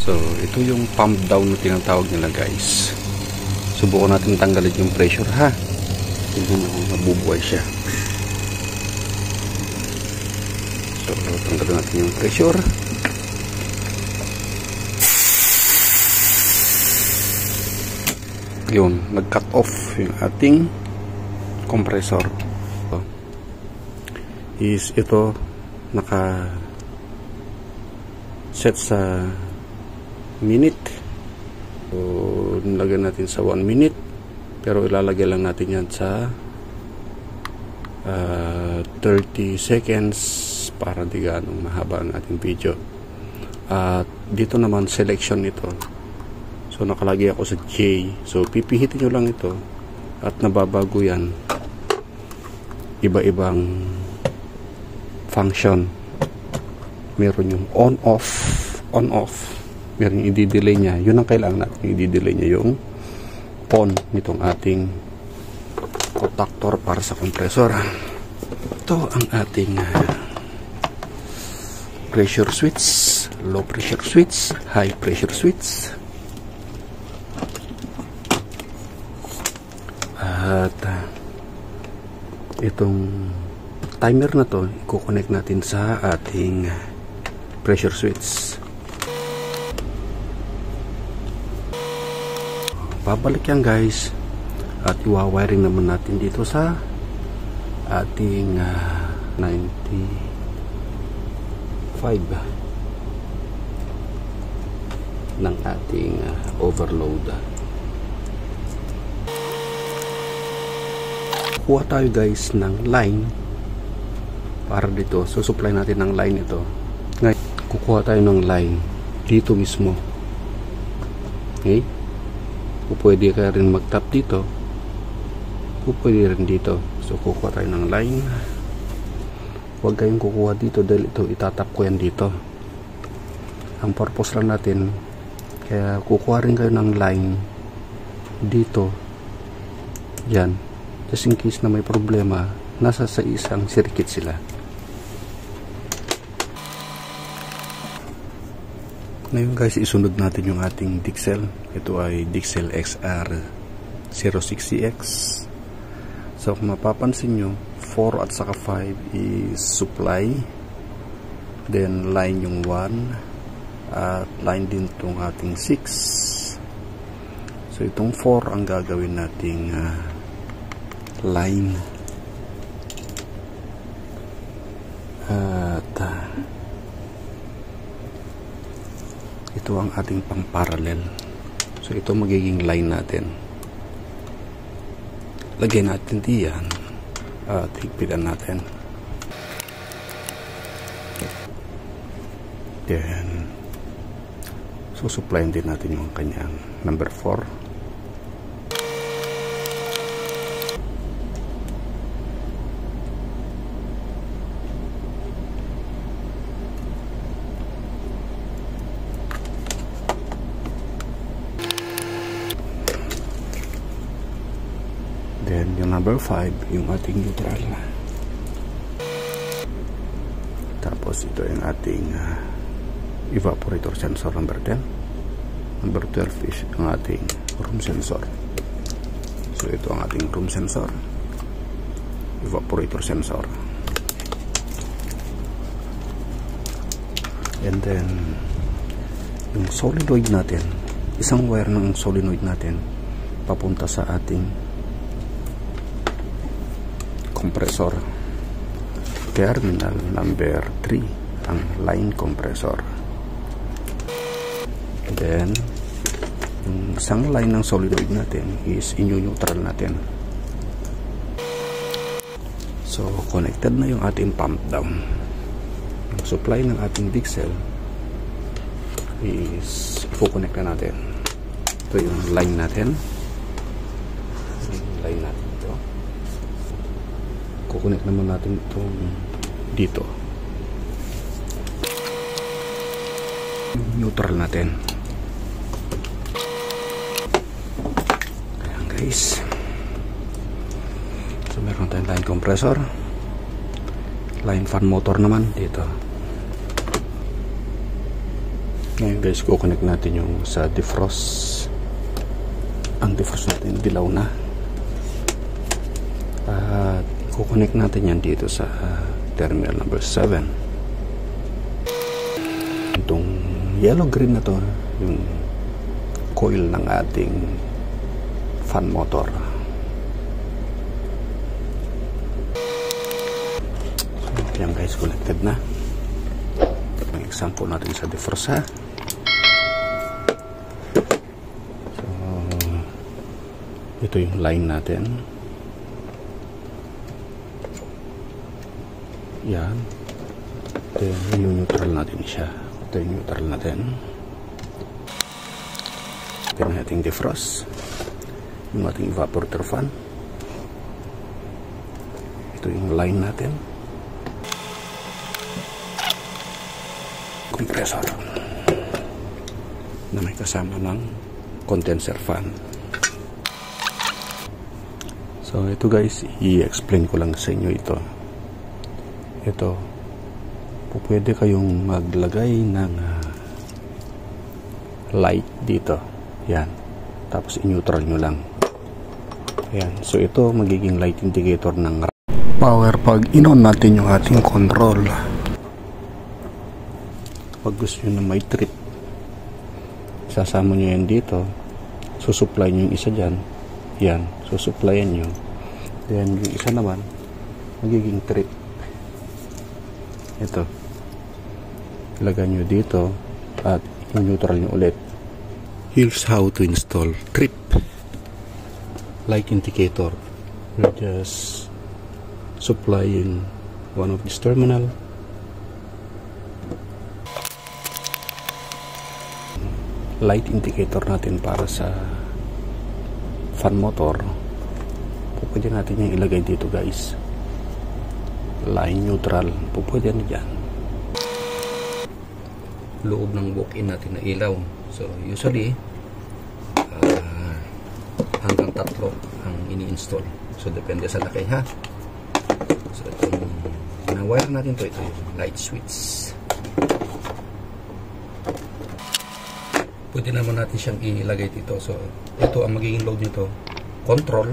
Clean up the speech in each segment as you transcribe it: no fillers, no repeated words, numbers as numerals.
So, ito yung pump down na tinatawag nila, guys. Subukan natin tanggalin yung pressure, ha. Tingnan mo kung nabubuhay siya. So, tanggalin natin yung pressure. Yun, nag-cut off yung ating compressor. So, ito naka set sa minute. So, nilagyan natin sa 1 minute. Pero ilalagay lang natin yan sa 30 seconds para di ganong mahaba ang ating video. At dito naman selection ito. So, nakalagay ako sa J. So, pipihitin nyo lang ito at nababago yan. Iba-ibang function. Meron yung on-off. Meron yung i-delay niya. Yun ang kailangan natin. I-delay niya yung on nitong ating contactor para sa compressor. Ito ang ating pressure switch, low pressure switch, high pressure switch. At itong timer na to, i-connect natin sa ating pressure switch. Babalik yan, guys, at iwa-wiring naman natin dito sa ating 95 ng ating overload. Kuha tayo, guys, ng line para dito. So, supply natin ng line ito. Ngayon, kukuha tayo ng line dito mismo. Okay? Kung pwede ka rin mag-tap dito, kung pwede rin dito. So, kukuha tayo ng line. Huwag kayong kukuha dito dahil ito, itatap ko yan dito. Ang purpose lang natin, kaya kukuha rin kayo ng line dito. Yan. Just in case na may problema, nasa sa isang circuit sila. Ngayon, guys, isunod natin yung ating Dixel. Ito ay Dixel XR06CX. So, kung mapapansin nyo, 4 at saka 5 is supply. Then, line yung 1. At line din itong ating 6. So, itong 4 ang gagawin nating line. At ito ang ating pang parallel. So, ito magiging line natin. Lagyan natin diyan at higpitan natin. Then, susupplyin din natin yung kanyang number 4. Then, yung number 5, yung ating neutral. Tapos, ito yung ating evaporator sensor number 10. Number 12 is ang ating room sensor. So, ito ang ating room sensor. Evaporator sensor. And then, yung solenoid natin, isang wire ng solenoid natin papunta sa ating compressor. Terminal number 3 ang line compressor. And then, yung isang line ng solenoid natin is inyo-neutral natin. So, connected na yung ating pump down. Yung supply ng ating Dixel is i-connect na natin. Ito yung line natin. Line natin ito. Kukunik naman natin itong dito. Neutral natin. Ayan, guys. So, meron tayong line compressor. Line fan motor naman dito. Ngayon guys, kukonect natin yung sa defrost. Ang defrost natin dilaw na. At kukonect natin yan dito sa terminal number 7. Itong yellow green na to, yung coil ng ating fan motor. So, yan guys, connected na. Ang example natin sa defrost ha. So, ito yung line natin. Yan. Then, yung neutral natin siya. Ito yung neutral natin. Ito yung ating defrost. Yung ating evaporator fan. Ito yung line natin. Compressor na may kasama ng condenser fan. So ito guys, i-explain ko lang sa inyo ito. Ito, pwede kayong maglagay ng light dito. Yan. Tapos i-neutral nyo lang. Yan. So ito magiging light indicator ng power pag in-on natin yung ating control. Pag gusto nyo na may trip, sasama nyo yan dito, susupply nyo yung isa dyan, yan, susupplyan nyo, then yung isa naman magiging trip. Ito, ilagay nyo dito at i-neutral nyo ulit. Here's how to install trip light indicator. We're just supplying one of this terminal. Light indicator natin para sa fan motor. Pwede natin yung ilagay dito guys. Line neutral. Pwede na dyan. Loob ng walk-in natin na ilaw. So usually hanggang 3 ang ini-install. So depende sa laki ha. So itong na-wire natin ito yung light switch. Pwede naman natin siyang ilagay dito. So, ito ang magiging load nito. Control,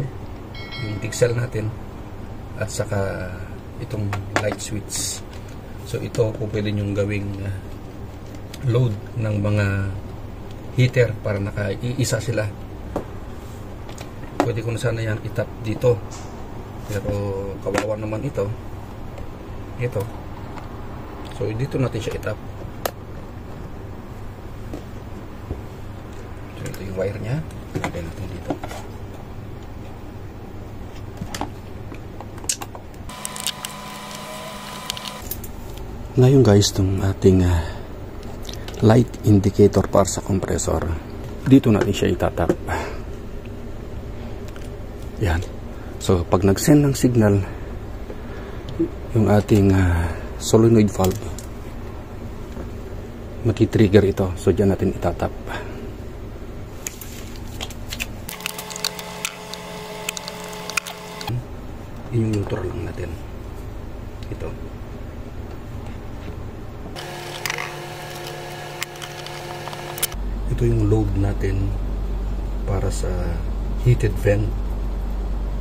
yung pixel natin, at saka itong light switch. So, ito po pwede nyong gawing load ng mga heater para naka-iisa sila. Pwede ko na sana yan itap dito. Pero, kawawa naman ito. Ito. So, dito natin siya itap. Ito yung wire nya, lagay natin dito. Ngayon guys, itong ating light indicator para sa compressor, dito natin siya itatap. Yan. So pag nag-send ng signal yung ating solenoid valve, matitrigger ito. So dyan natin itatap. Yung neutral lang natin. Ito. Ito yung load natin para sa heated vent,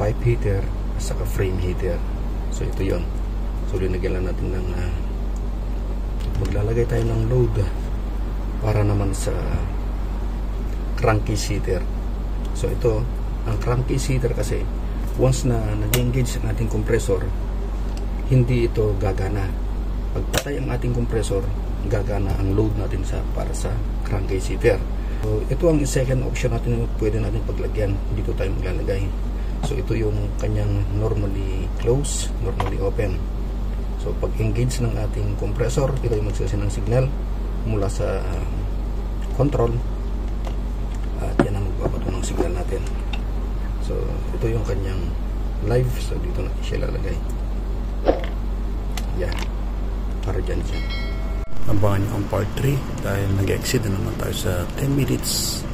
pipe heater, at saka frame heater. So ito yon. So linagyan lang natin ng maglalagay tayo ng load para naman sa crankcase heater. So ito, ang crankcase heater kasi once na nag-engage ang ating compressor, hindi ito gagana. Pag patay ang ating compressor, gagana ang load natin para sa crankcase heater. So, ito ang second option natin na pwede natin paglagyan. Dito tayo maglalagay. So, ito yung kanyang normally close, normally open. So, pag engage ng ating compressor, ito yung magsasend ng signal mula sa control. At yan ang magbabato ng signal natin. So, ito yung kanyang live. So, dito natin siya lalagay. Yan. Para dyan siya. Abangan nyo ang part 3 dahil nag-exceed na naman tayo sa 10 minutes.